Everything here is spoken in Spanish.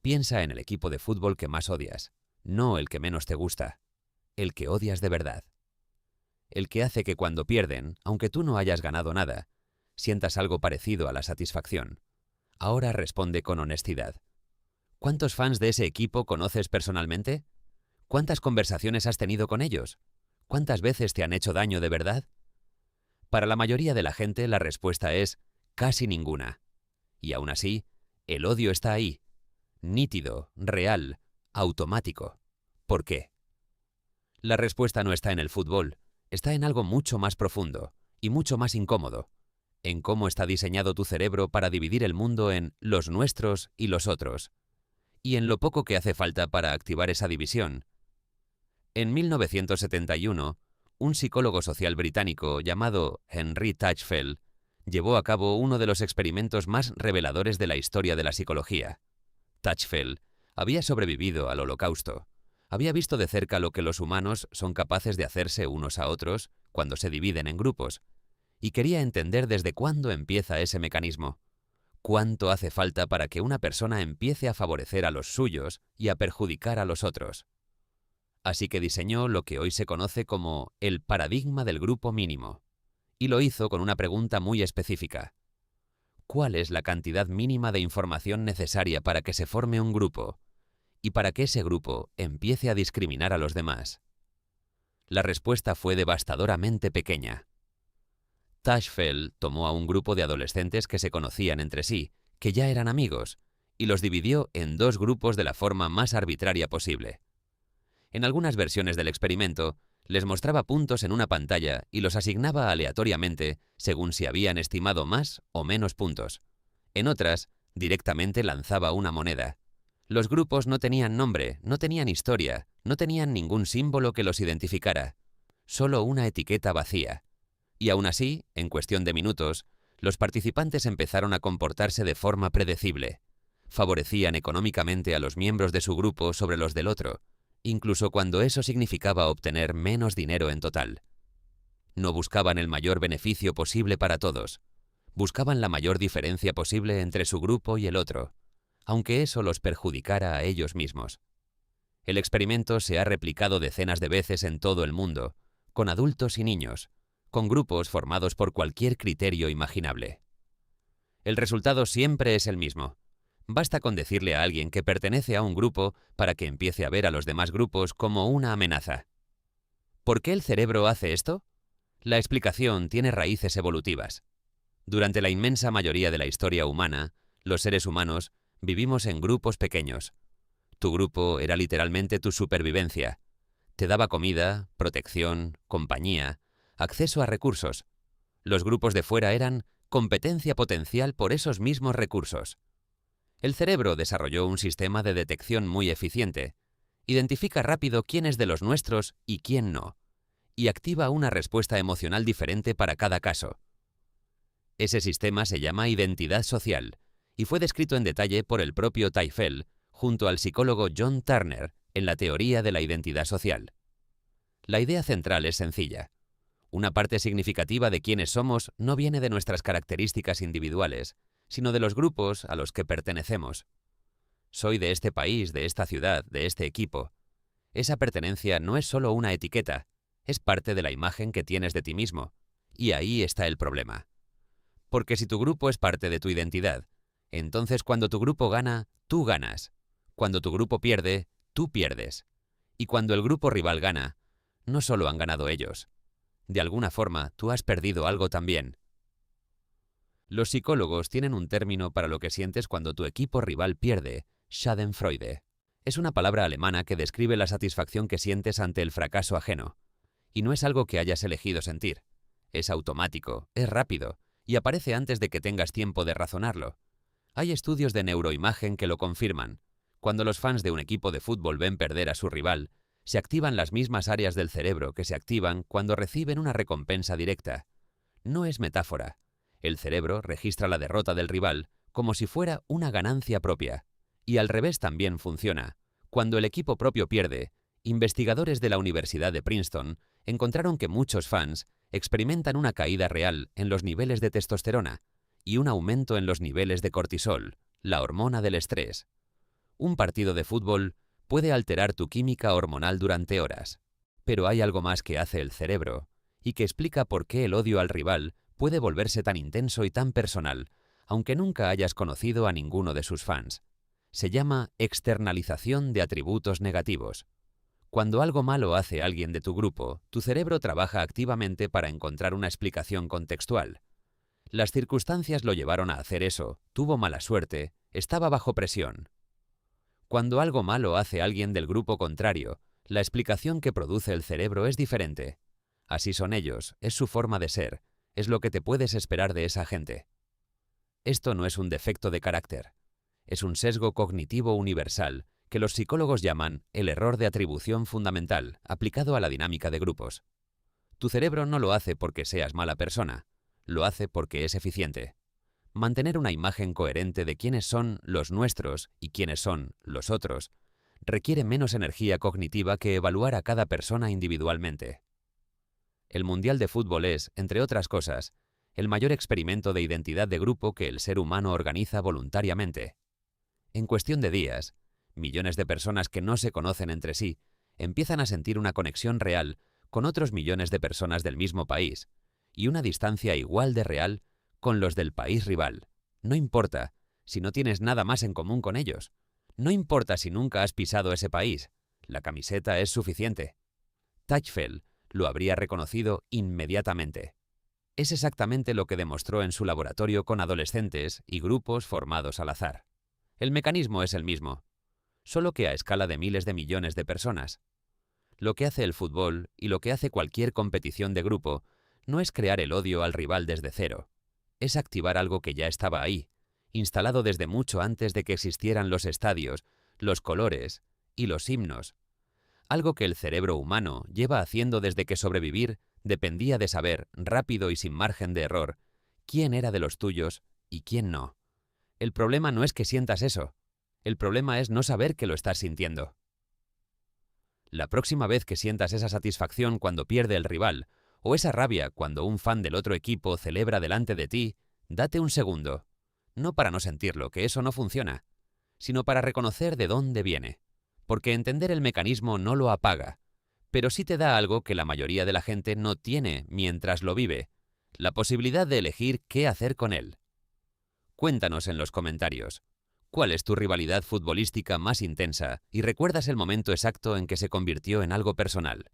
Piensa en el equipo de fútbol que más odias, no el que menos te gusta, el que odias de verdad. El que hace que cuando pierden, aunque tú no hayas ganado nada, sientas algo parecido a la satisfacción. Ahora responde con honestidad. ¿Cuántos fans de ese equipo conoces personalmente? ¿Cuántas conversaciones has tenido con ellos? ¿Cuántas veces te han hecho daño de verdad? Para la mayoría de la gente la respuesta es casi ninguna. Y aún así, el odio está ahí, nítido, real, automático. ¿Por qué? La respuesta no está en el fútbol, está en algo mucho más profundo y mucho más incómodo, en cómo está diseñado tu cerebro para dividir el mundo en los nuestros y los otros, y en lo poco que hace falta para activar esa división. En 1971, un psicólogo social británico llamado Henry Tajfel llevó a cabo uno de los experimentos más reveladores de la historia de la psicología. Tajfel había sobrevivido al Holocausto. Había visto de cerca lo que los humanos son capaces de hacerse unos a otros cuando se dividen en grupos, y quería entender desde cuándo empieza ese mecanismo. ¿Cuánto hace falta para que una persona empiece a favorecer a los suyos y a perjudicar a los otros? Así que diseñó lo que hoy se conoce como el paradigma del grupo mínimo, y lo hizo con una pregunta muy específica. ¿Cuál es la cantidad mínima de información necesaria para que se forme un grupo y para que ese grupo empiece a discriminar a los demás? La respuesta fue devastadoramente pequeña. Tajfel tomó a un grupo de adolescentes que se conocían entre sí, que ya eran amigos, y los dividió en dos grupos de la forma más arbitraria posible. En algunas versiones del experimento, les mostraba puntos en una pantalla y los asignaba aleatoriamente según si habían estimado más o menos puntos. En otras, directamente lanzaba una moneda. Los grupos no tenían nombre, no tenían historia, no tenían ningún símbolo que los identificara, solo una etiqueta vacía. Y aún así, en cuestión de minutos, los participantes empezaron a comportarse de forma predecible. Favorecían económicamente a los miembros de su grupo sobre los del otro, incluso cuando eso significaba obtener menos dinero en total. No buscaban el mayor beneficio posible para todos, buscaban la mayor diferencia posible entre su grupo y el otro, aunque eso los perjudicara a ellos mismos. El experimento se ha replicado decenas de veces en todo el mundo, con adultos y niños, con grupos formados por cualquier criterio imaginable. El resultado siempre es el mismo. Basta con decirle a alguien que pertenece a un grupo para que empiece a ver a los demás grupos como una amenaza. ¿Por qué el cerebro hace esto? La explicación tiene raíces evolutivas. Durante la inmensa mayoría de la historia humana, los seres humanos vivimos en grupos pequeños. Tu grupo era literalmente tu supervivencia. Te daba comida, protección, compañía, acceso a recursos. Los grupos de fuera eran competencia potencial por esos mismos recursos. El cerebro desarrolló un sistema de detección muy eficiente. Identifica rápido quién es de los nuestros y quién no, y activa una respuesta emocional diferente para cada caso. Ese sistema se llama identidad social y fue descrito en detalle por el propio Tajfel junto al psicólogo John Turner en la teoría de la identidad social. La idea central es sencilla. Una parte significativa de quiénes somos no viene de nuestras características individuales, sino de los grupos a los que pertenecemos. Soy de este país, de esta ciudad, de este equipo. Esa pertenencia no es solo una etiqueta, es parte de la imagen que tienes de ti mismo. Y ahí está el problema. Porque si tu grupo es parte de tu identidad, entonces cuando tu grupo gana, tú ganas. Cuando tu grupo pierde, tú pierdes. Y cuando el grupo rival gana, no solo han ganado ellos. De alguna forma, tú has perdido algo también. Los psicólogos tienen un término para lo que sientes cuando tu equipo rival pierde, Schadenfreude. Es una palabra alemana que describe la satisfacción que sientes ante el fracaso ajeno. Y no es algo que hayas elegido sentir. Es automático, es rápido, y aparece antes de que tengas tiempo de razonarlo. Hay estudios de neuroimagen que lo confirman. Cuando los fans de un equipo de fútbol ven perder a su rival, se activan las mismas áreas del cerebro que se activan cuando reciben una recompensa directa. No es metáfora. El cerebro registra la derrota del rival como si fuera una ganancia propia. Y al revés también funciona. Cuando el equipo propio pierde, investigadores de la Universidad de Princeton encontraron que muchos fans experimentan una caída real en los niveles de testosterona y un aumento en los niveles de cortisol, la hormona del estrés. Un partido de fútbol puede alterar tu química hormonal durante horas, pero hay algo más que hace el cerebro y que explica por qué el odio al rival puede volverse tan intenso y tan personal, aunque nunca hayas conocido a ninguno de sus fans. Se llama externalización de atributos negativos. Cuando algo malo hace alguien de tu grupo, tu cerebro trabaja activamente para encontrar una explicación contextual. Las circunstancias lo llevaron a hacer eso, tuvo mala suerte, estaba bajo presión. Cuando algo malo hace alguien del grupo contrario, la explicación que produce el cerebro es diferente. Así son ellos, es su forma de ser, es lo que te puedes esperar de esa gente. Esto no es un defecto de carácter. Es un sesgo cognitivo universal que los psicólogos llaman el error de atribución fundamental aplicado a la dinámica de grupos. Tu cerebro no lo hace porque seas mala persona, lo hace porque es eficiente. Mantener una imagen coherente de quiénes son los nuestros y quiénes son los otros requiere menos energía cognitiva que evaluar a cada persona individualmente. El Mundial de Fútbol es, entre otras cosas, el mayor experimento de identidad de grupo que el ser humano organiza voluntariamente. En cuestión de días, millones de personas que no se conocen entre sí empiezan a sentir una conexión real con otros millones de personas del mismo país y una distancia igual de real con los del país rival. No importa si no tienes nada más en común con ellos. No importa si nunca has pisado ese país. La camiseta es suficiente. Teichfeld lo habría reconocido inmediatamente. Es exactamente lo que demostró en su laboratorio con adolescentes y grupos formados al azar. El mecanismo es el mismo, solo que a escala de miles de millones de personas. Lo que hace el fútbol y lo que hace cualquier competición de grupo no es crear el odio al rival desde cero. Es activar algo que ya estaba ahí, instalado desde mucho antes de que existieran los estadios, los colores y los himnos. Algo que el cerebro humano lleva haciendo desde que sobrevivir dependía de saber, rápido y sin margen de error, quién era de los tuyos y quién no. El problema no es que sientas eso. El problema es no saber que lo estás sintiendo. La próxima vez que sientas esa satisfacción cuando pierde el rival, o esa rabia cuando un fan del otro equipo celebra delante de ti, date un segundo. No para no sentirlo, que eso no funciona, sino para reconocer de dónde viene. Porque entender el mecanismo no lo apaga, pero sí te da algo que la mayoría de la gente no tiene mientras lo vive, la posibilidad de elegir qué hacer con él. Cuéntanos en los comentarios, ¿cuál es tu rivalidad futbolística más intensa y recuerdas el momento exacto en que se convirtió en algo personal?